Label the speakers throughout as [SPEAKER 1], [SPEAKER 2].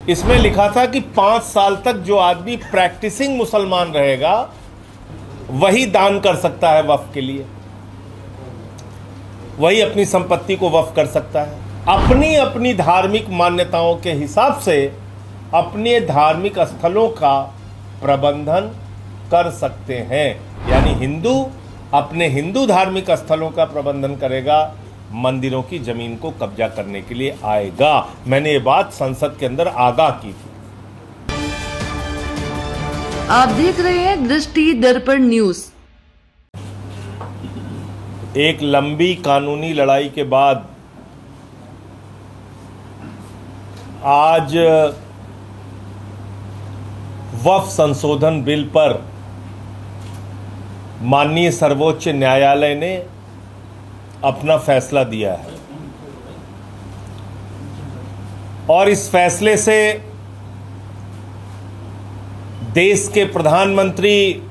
[SPEAKER 1] इसमें लिखा था कि 5 साल तक जो आदमी प्रैक्टिसिंग मुसलमान रहेगा वही दान कर सकता है वक्फ के लिए, वही अपनी संपत्ति को वक्फ कर सकता है। अपनी अपनी धार्मिक मान्यताओं के हिसाब से अपने धार्मिक स्थलों का प्रबंधन कर सकते हैं। यानी हिंदू अपने हिंदू धार्मिक स्थलों का प्रबंधन करेगा, मंदिरों की जमीन को कब्जा करने के लिए आएगा। मैंने ये बात संसद के अंदर आगाह की थी।
[SPEAKER 2] आप देख रहे हैं दृष्टि दर्पण न्यूज।
[SPEAKER 1] एक लंबी कानूनी लड़ाई के बाद आज वक्फ संशोधन बिल पर माननीय सर्वोच्च न्यायालय ने अपना फैसला दिया है और इस फैसले से देश के प्रधानमंत्री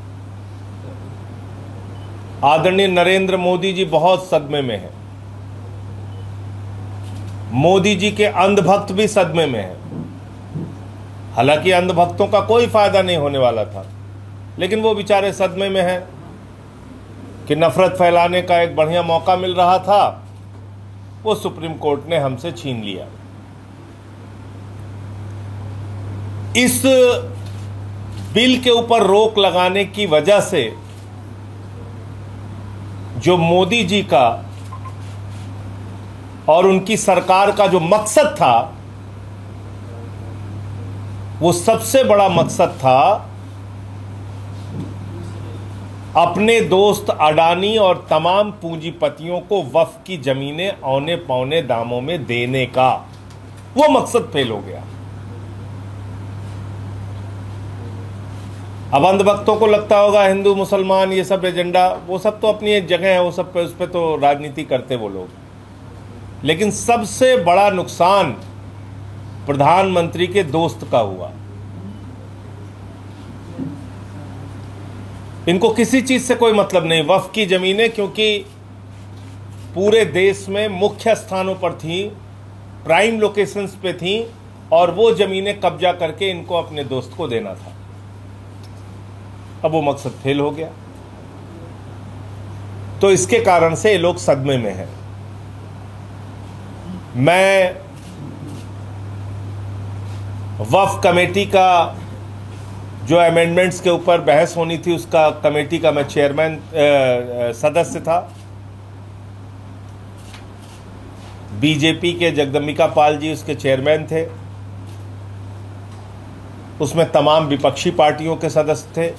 [SPEAKER 1] आदरणीय नरेंद्र मोदी जी बहुत सदमे में हैं। मोदी जी के अंधभक्त भी सदमे में हैं। हालांकि अंधभक्तों का कोई फायदा नहीं होने वाला था, लेकिन वो बेचारे सदमे में हैं कि नफरत फैलाने का एक बढ़िया मौका मिल रहा था, वो सुप्रीम कोर्ट ने हमसे छीन लिया। इस बिल के ऊपर रोक लगाने की वजह से जो मोदी जी का और उनकी सरकार का जो मकसद था, वो सबसे बड़ा मकसद था अपने दोस्त अडानी और तमाम पूंजीपतियों को वक्फ की जमीनें औने पौने दामों में देने का। वो मकसद फेल हो गया। अब अंधभक्तों को लगता होगा हिंदू मुसलमान ये सब एजेंडा, वो सब तो अपनी एक जगह है, वो सब पे उस पे तो राजनीति करते वो लोग, लेकिन सबसे बड़ा नुकसान प्रधानमंत्री के दोस्त का हुआ। इनको किसी चीज से कोई मतलब नहीं, वक्फ की जमीनें क्योंकि पूरे देश में मुख्य स्थानों पर थी, प्राइम लोकेशंस पे थी, और वो जमीनें कब्जा करके इनको अपने दोस्त को देना था। अब वो मकसद फेल हो गया, तो इसके कारण से ये लोग सदमे में हैं। मैं वक्फ कमेटी का जो अमेंडमेंट्स के ऊपर बहस होनी थी, उसका कमेटी का मैं चेयरमैन सदस्य था। बीजेपी के जगदम्बिका पाल जी उसके चेयरमैन थे। उसमें तमाम विपक्षी पार्टियों के सदस्य थे।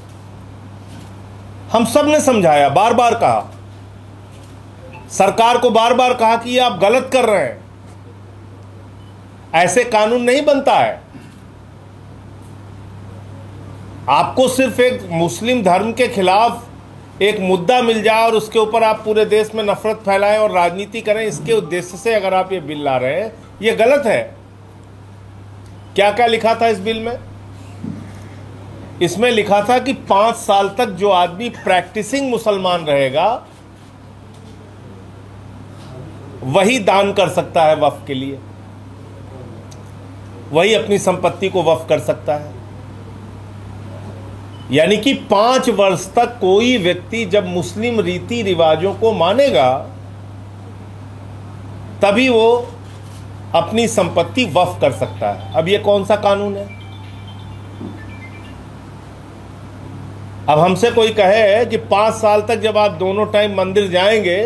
[SPEAKER 1] हम सब ने समझाया, बार बार कहा, सरकार को बार बार कहा कि ये आप गलत कर रहे हैं, ऐसे कानून नहीं बनता है। आपको सिर्फ एक मुस्लिम धर्म के खिलाफ एक मुद्दा मिल जाए और उसके ऊपर आप पूरे देश में नफरत फैलाएं और राजनीति करें, इसके उद्देश्य से अगर आप ये बिल ला रहे हैं, ये गलत है। क्या क्या लिखा था इस बिल में? इसमें लिखा था कि 5 साल तक जो आदमी प्रैक्टिसिंग मुसलमान रहेगा वही दान कर सकता है वक्फ के लिए, वही अपनी संपत्ति को वक्फ कर सकता है। यानी कि 5 वर्ष तक कोई व्यक्ति जब मुस्लिम रीति रिवाजों को मानेगा तभी वो अपनी संपत्ति वक्फ कर सकता है। अब ये कौन सा कानून है? अब हमसे कोई कहे कि 5 साल तक जब आप दोनों टाइम मंदिर जाएंगे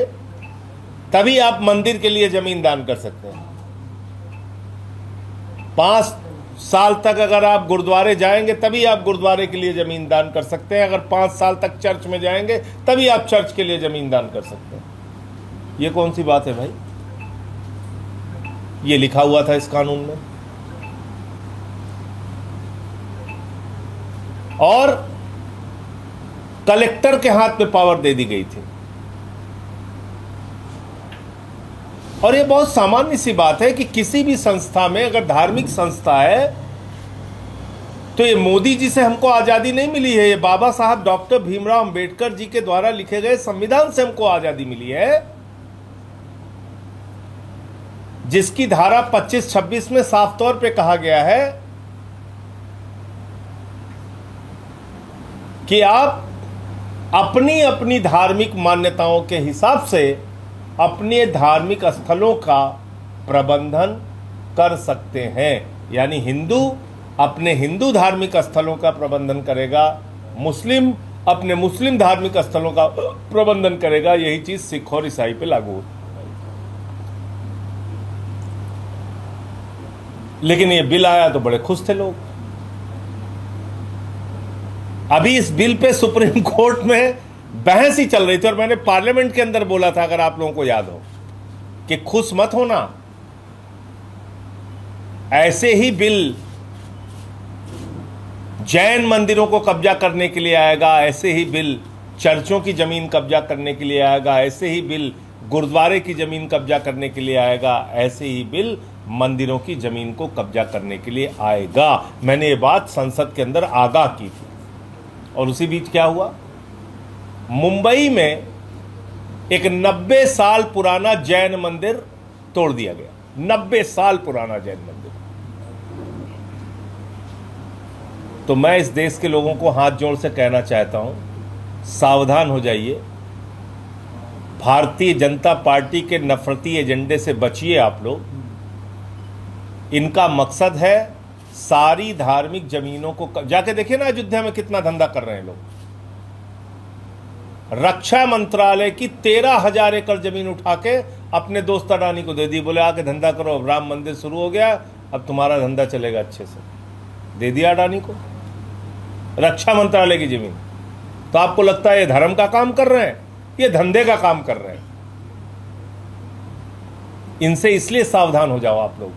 [SPEAKER 1] तभी आप मंदिर के लिए जमीन दान कर सकते हैं। 5 साल तक अगर आप गुरुद्वारे जाएंगे तभी आप गुरुद्वारे के लिए जमीन दान कर सकते हैं। अगर 5 साल तक चर्च में जाएंगे तभी आप चर्च के लिए जमीन दान कर सकते हैं। ये कौन सी बात है भाई? ये लिखा हुआ था इस कानून में। और कलेक्टर के हाथ में पावर दे दी गई थी। और ये बहुत सामान्य सी बात है कि किसी भी संस्था में, अगर धार्मिक संस्था है, तो ये मोदी जी से हमको आजादी नहीं मिली है, ये बाबा साहब डॉक्टर भीमराव अंबेडकर जी के द्वारा लिखे गए संविधान से हमको आजादी मिली है, जिसकी धारा 25-26 में साफ तौर पे कहा गया है कि आप अपनी अपनी धार्मिक मान्यताओं के हिसाब से अपने धार्मिक स्थलों का प्रबंधन कर सकते हैं। यानी हिंदू अपने हिंदू धार्मिक स्थलों का प्रबंधन करेगा, मुस्लिम अपने मुस्लिम धार्मिक स्थलों का प्रबंधन करेगा। यही चीज सिख और ईसाई पे लागू होती। लेकिन ये बिल आया तो बड़े खुश थे लोग। अभी इस बिल पे सुप्रीम कोर्ट में बहस ही चल रही थी और मैंने पार्लियामेंट के अंदर बोला था, अगर आप लोगों को याद हो, कि खुश मत होना, ऐसे ही बिल जैन मंदिरों को कब्जा करने के लिए आएगा, ऐसे ही बिल चर्चों की जमीन कब्जा करने के लिए आएगा, ऐसे ही बिल गुरुद्वारे की जमीन कब्जा करने के लिए आएगा, ऐसे ही बिल मंदिरों की जमीन को कब्जा करने के लिए आएगा। मैंने ये बात संसद के अंदर आगाह की थी। और उसी बीच क्या हुआ, मुंबई में एक 90 साल पुराना जैन मंदिर तोड़ दिया गया। 90 साल पुराना जैन मंदिर। तो मैं इस देश के लोगों को हाथ जोड़ से कहना चाहता हूं, सावधान हो जाइए। भारतीय जनता पार्टी के नफरती एजेंडे से बचिए आप लोग। इनका मकसद है सारी धार्मिक जमीनों को जाके देखिए ना, अयोध्या में कितना धंधा कर रहे हैं लोग। रक्षा मंत्रालय की 13,000 एकड़ जमीन उठा के अपने दोस्त अडानी को दे दी, बोले आके धंधा करो, अब राम मंदिर शुरू हो गया, अब तुम्हारा धंधा चलेगा अच्छे से। दे दिया अडानी को रक्षा मंत्रालय की जमीन। तो आपको लगता है ये धर्म का काम कर रहे हैं? ये धंधे का काम कर रहे हैं। इनसे इसलिए सावधान हो जाओ आप लोग।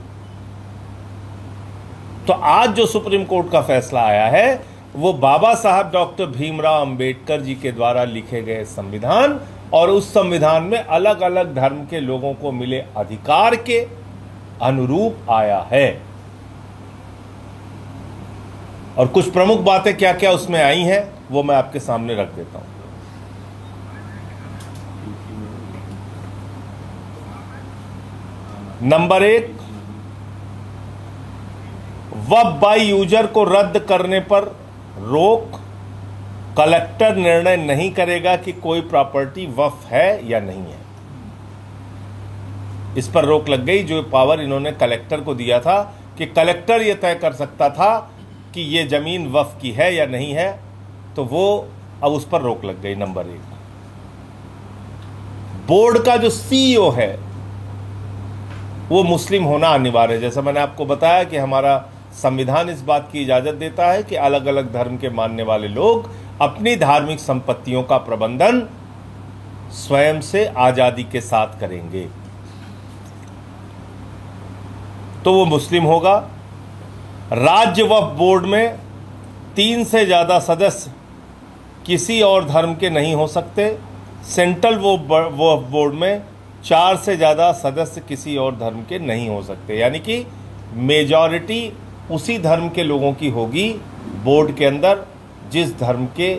[SPEAKER 1] तो आज जो सुप्रीम कोर्ट का फैसला आया है वो बाबा साहब डॉक्टर भीमराव अंबेडकर जी के द्वारा लिखे गए संविधान और उस संविधान में अलग अलग धर्म के लोगों को मिले अधिकार के अनुरूप आया है। और कुछ प्रमुख बातें क्या क्या उसमें आई हैं वो मैं आपके सामने रख देता हूं। नंबर 1, वक्फ बाय यूजर को रद्द करने पर रोक। कलेक्टर निर्णय नहीं करेगा कि कोई प्रॉपर्टी वक्फ है या नहीं है। इस पर रोक लग गई। जो पावर इन्होंने कलेक्टर को दिया था कि कलेक्टर यह तय कर सकता था कि यह जमीन वक्फ की है या नहीं है, तो वो अब उस पर रोक लग गई। नंबर 1, बोर्ड का जो सीईओ है वो मुस्लिम होना अनिवार्य है। जैसा मैंने आपको बताया कि हमारा संविधान इस बात की इजाजत देता है कि अलग अलग धर्म के मानने वाले लोग अपनी धार्मिक संपत्तियों का प्रबंधन स्वयं से आजादी के साथ करेंगे, तो वो मुस्लिम होगा। राज्य वक्फ बोर्ड में 3 से ज्यादा सदस्य किसी और धर्म के नहीं हो सकते। सेंट्रल वक्फ बोर्ड में 4 से ज्यादा सदस्य किसी और धर्म के नहीं हो सकते। यानी कि मेजॉरिटी उसी धर्म के लोगों की होगी बोर्ड के अंदर जिस धर्म के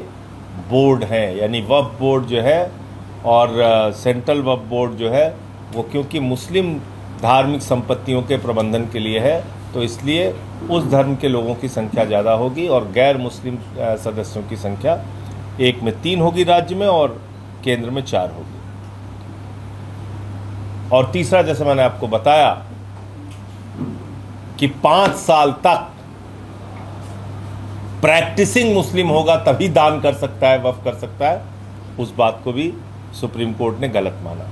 [SPEAKER 1] बोर्ड हैं। यानी वक्फ बोर्ड जो है और सेंट्रल वक्फ बोर्ड जो है वो क्योंकि मुस्लिम धार्मिक संपत्तियों के प्रबंधन के लिए है, तो इसलिए उस धर्म के लोगों की संख्या ज़्यादा होगी और गैर मुस्लिम सदस्यों की संख्या 1 में 3 होगी राज्य में और केंद्र में 4 होगी। और तीसरा, जैसे मैंने आपको बताया कि 5 साल तक प्रैक्टिसिंग मुस्लिम होगा तभी दान कर सकता है, वक्फ कर सकता है, उस बात को भी सुप्रीम कोर्ट ने गलत माना।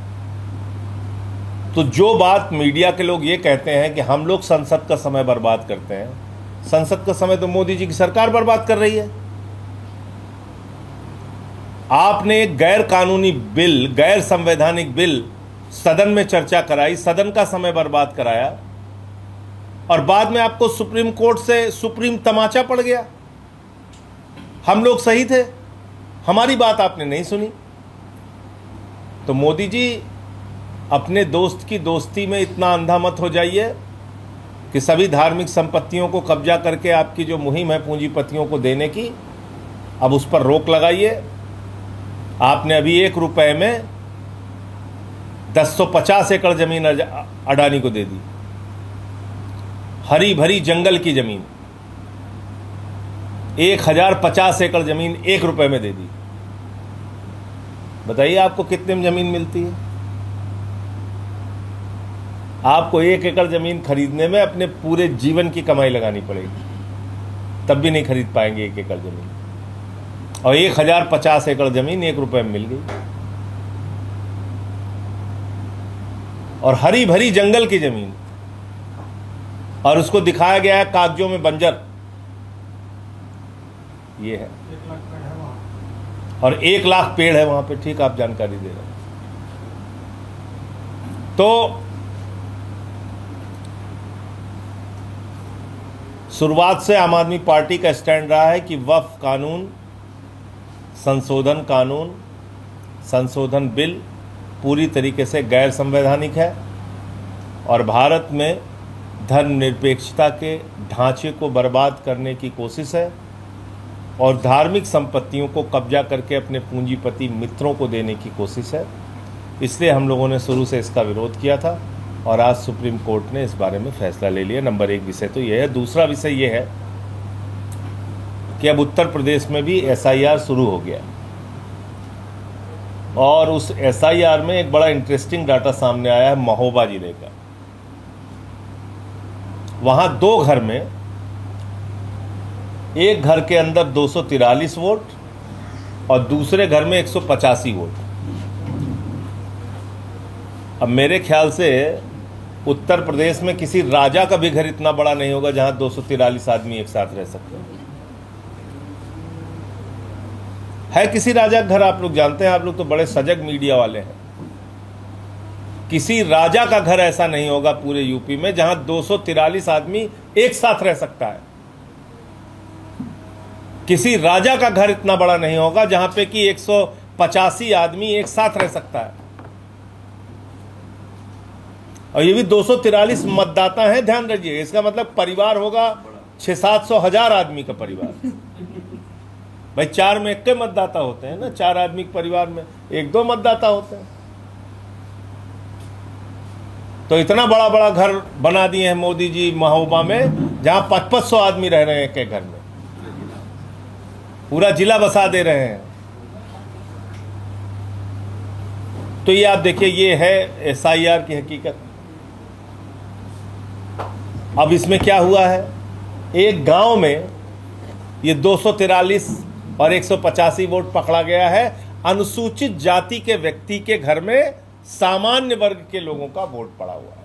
[SPEAKER 1] तो जो बात मीडिया के लोग ये कहते हैं कि हम लोग संसद का समय बर्बाद करते हैं, संसद का समय तो मोदी जी की सरकार बर्बाद कर रही है। आपने एक गैर कानूनी बिल, गैर संवैधानिक बिल सदन में चर्चा कराई, सदन का समय बर्बाद कराया और बाद में आपको सुप्रीम कोर्ट से सुप्रीम तमाचा पड़ गया। हम लोग सही थे, हमारी बात आपने नहीं सुनी। तो मोदी जी, अपने दोस्त की दोस्ती में इतना अंधा मत हो जाइए कि सभी धार्मिक संपत्तियों को कब्जा करके आपकी जो मुहिम है पूंजीपतियों को देने की, अब उस पर रोक लगाइए। आपने अभी 1 रुपए में 1050 एकड़ जमीन अडानी को दे दी, हरी भरी जंगल की जमीन। 1050 एकड़ जमीन 1 रुपए में दे दी। बताइए आपको कितने में जमीन मिलती है? आपको 1 एकड़ जमीन खरीदने में अपने पूरे जीवन की कमाई लगानी पड़ेगी, तब भी नहीं खरीद पाएंगे 1 एकड़ जमीन। और 1050 एकड़ जमीन 1 रुपए में मिल गई। और हरी भरी जंगल की जमीन, और उसको दिखाया गया है कागजों में बंजर। ये है, और 1 लाख पेड़ है वहां पे। ठीक आप जानकारी दे रहे हैं। तो शुरुआत से आम आदमी पार्टी का स्टैंड रहा है कि वक्फ कानून संशोधन बिल पूरी तरीके से गैर संवैधानिक है और भारत में धर्मनिरपेक्षता के ढांचे को बर्बाद करने की कोशिश है और धार्मिक संपत्तियों को कब्जा करके अपने पूंजीपति मित्रों को देने की कोशिश है। इसलिए हम लोगों ने शुरू से इसका विरोध किया था और आज सुप्रीम कोर्ट ने इस बारे में फैसला ले लिया। नंबर 1 विषय तो यह है। दूसरा विषय यह है कि अब उत्तर प्रदेश में भी SIR शुरू हो गया और उस SIR में एक बड़ा इंटरेस्टिंग डाटा सामने आया है महोबा जिले का। वहां 2 घर में, एक घर के अंदर 243 वोट और दूसरे घर में 185 वोट। अब मेरे ख्याल से उत्तर प्रदेश में किसी राजा का भी घर इतना बड़ा नहीं होगा जहां 243 आदमी एक साथ रह सकते हैं। है किसी राजा का घर? आप लोग जानते हैं, आप लोग तो बड़े सजग मीडिया वाले हैं। किसी राजा का घर ऐसा नहीं होगा पूरे यूपी में जहां 243 आदमी एक साथ रह सकता है। किसी राजा का घर इतना बड़ा नहीं होगा जहां पे कि 185 आदमी एक साथ रह सकता है। और ये भी 243 मतदाता हैं, ध्यान रखिए। इसका मतलब परिवार होगा 600-700 हजार आदमी का परिवार। भाई 4 में 1 मतदाता होते हैं ना, 4 आदमी के परिवार में 1-2 मतदाता होते हैं। तो इतना बड़ा बड़ा घर बना दिए हैं मोदी जी महोबा में, जहां 500 आदमी रह रहे हैं एक घर में, पूरा जिला बसा दे रहे हैं। तो ये आप देखिए, ये है SIR की हकीकत। अब इसमें क्या हुआ है, एक गांव में ये 243 और 185 वोट पकड़ा गया है। अनुसूचित जाति के व्यक्ति के घर में सामान्य वर्ग के लोगों का वोट पड़ा हुआ है।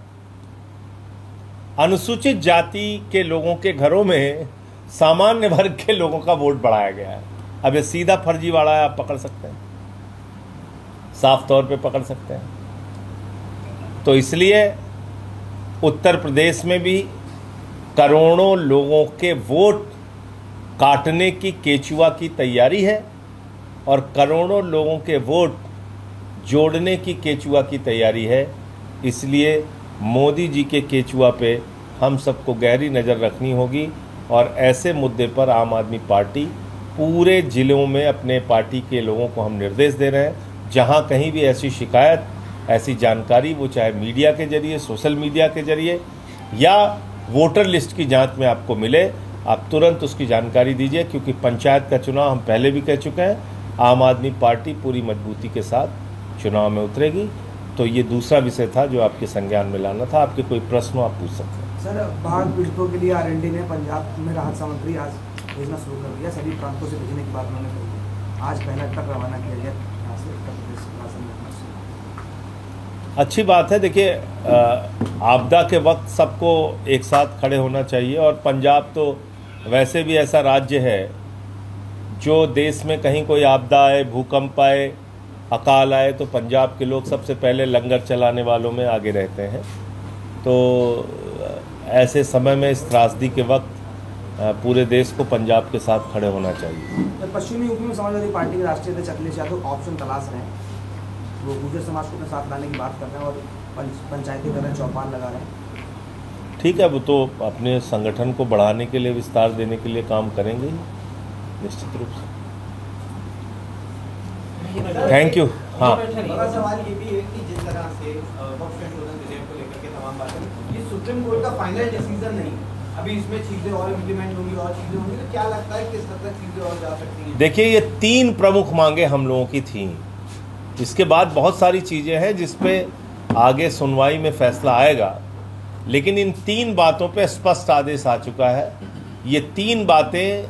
[SPEAKER 1] अनुसूचित जाति के लोगों के घरों में सामान्य वर्ग के लोगों का वोट बढ़ाया गया है। अब ये सीधा फर्जीवाड़ा है, आप पकड़ सकते हैं, साफ तौर पे पकड़ सकते हैं। तो इसलिए उत्तर प्रदेश में भी करोड़ों लोगों के वोट काटने की केचुआ की तैयारी है और करोड़ों लोगों के वोट जोड़ने की केचुआ की तैयारी है। इसलिए मोदी जी के केचुआ पे हम सबको गहरी नज़र रखनी होगी और ऐसे मुद्दे पर आम आदमी पार्टी पूरे ज़िलों में अपने पार्टी के लोगों को हम निर्देश दे रहे हैं, जहां कहीं भी ऐसी शिकायत, ऐसी जानकारी, वो चाहे मीडिया के जरिए, सोशल मीडिया के जरिए या वोटर लिस्ट की जांच में आपको मिले, आप तुरंत उसकी जानकारी दीजिए। क्योंकि पंचायत का चुनाव हम पहले भी कह चुके हैं, आम आदमी पार्टी पूरी मजबूती के साथ चुनाव में उतरेगी। तो ये दूसरा विषय था जो आपके संज्ञान में लाना था। आपके कोई प्रश्न आप पूछ सकते हैं।
[SPEAKER 3] सर, बाढ़ पीड़ितों के लिए R&D ने पंजाब में राहत सामग्री आज भेजना शुरू कर दिया। सभी प्रांतों से भेजने की बात उन्होंने कही। आज पहला ट्रक रवाना किया गया यहाँ से उत्तर प्रदेश शासन।
[SPEAKER 1] अच्छी बात है। देखिए, आपदा के वक्त सबको एक साथ खड़े होना चाहिए और पंजाब तो वैसे भी ऐसा राज्य है जो देश में कहीं कोई आपदा आए, भूकंप आए, अकाल आए, तो पंजाब के लोग सबसे पहले लंगर चलाने वालों में आगे रहते हैं। तो ऐसे समय में, इस त्रासदी के वक्त, पूरे देश को पंजाब के साथ खड़े होना चाहिए।
[SPEAKER 3] तो पश्चिमी यूपी में समाजवादी पार्टी के राष्ट्रीय अध्यक्ष अखिलेश यादव ऑप्शन तलाश रहे हैं। वो गुर्जर समाज को अपने साथ लाने की बात कर रहे हैं और पंचायती कर रहे हैं, चौपाल लगा रहे हैं।
[SPEAKER 1] ठीक है, वो तो अपने संगठन को बढ़ाने के लिए, विस्तार देने के लिए काम करेंगे निश्चित रूप से। Thank you. हाँ,
[SPEAKER 4] बड़ा सवाल ये भी है कि जिस तरह से वक्फ संशोधन विधेयक को लेकर के तमाम बातें, ये सुप्रीम कोर्ट का फाइनल डिसीजन नहीं,
[SPEAKER 3] अभी इसमें चीजें और इम्प्लीमेंट होंगी और चीजें होंगी, तो क्या लगता है किस हद तक चीजें और जा सकती हैं?
[SPEAKER 1] देखिए, ये 3 प्रमुख मांगे हम लोगों की थी। इसके बाद बहुत सारी चीज़ें हैं जिस पे आगे सुनवाई में फैसला आएगा, लेकिन इन 3 बातों पे स्पष्ट आदेश आ चुका है। ये 3 बातें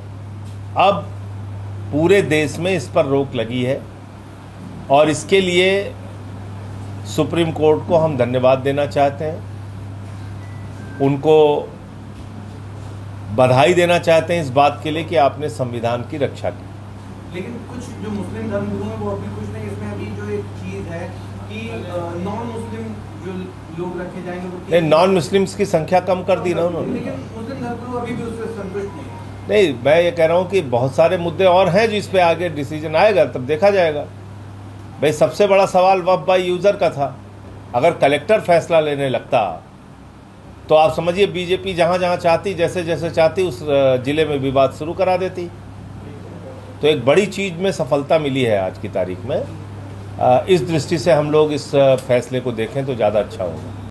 [SPEAKER 1] अब पूरे देश में इस पर रोक लगी है और इसके लिए सुप्रीम कोर्ट को हम धन्यवाद देना चाहते हैं, उनको बधाई देना चाहते हैं इस बात के लिए कि आपने संविधान की रक्षा की।
[SPEAKER 3] लेकिन कुछ जो मुस्लिम धर्मगुरु हैं वो अभी कुछ नहीं, इसमें अभी जो एक चीज है कि नॉन मुस्लिम जो लोग रखे जाएंगे वो
[SPEAKER 1] नहीं, नॉन मुस्लिम्स की संख्या कम कर दी ना उन्होंने।
[SPEAKER 3] लेकिन मुस्लिम धर्मगुरु अभी भी उससे संतुष्ट नहीं है।
[SPEAKER 1] नहीं, मैं ये कह रहा हूँ कि बहुत सारे मुद्दे और हैं जिस पे आगे डिसीजन आएगा, तब देखा जाएगा। भाई, सबसे बड़ा सवाल वक्फ बाय यूज़र का था। अगर कलेक्टर फैसला लेने लगता तो आप समझिए बीजेपी जहाँ जहाँ चाहती, जैसे जैसे चाहती, उस ज़िले में विवाद शुरू करा देती। तो एक बड़ी चीज़ में सफलता मिली है आज की तारीख में। इस दृष्टि से हम लोग इस फैसले को देखें तो ज़्यादा अच्छा होगा।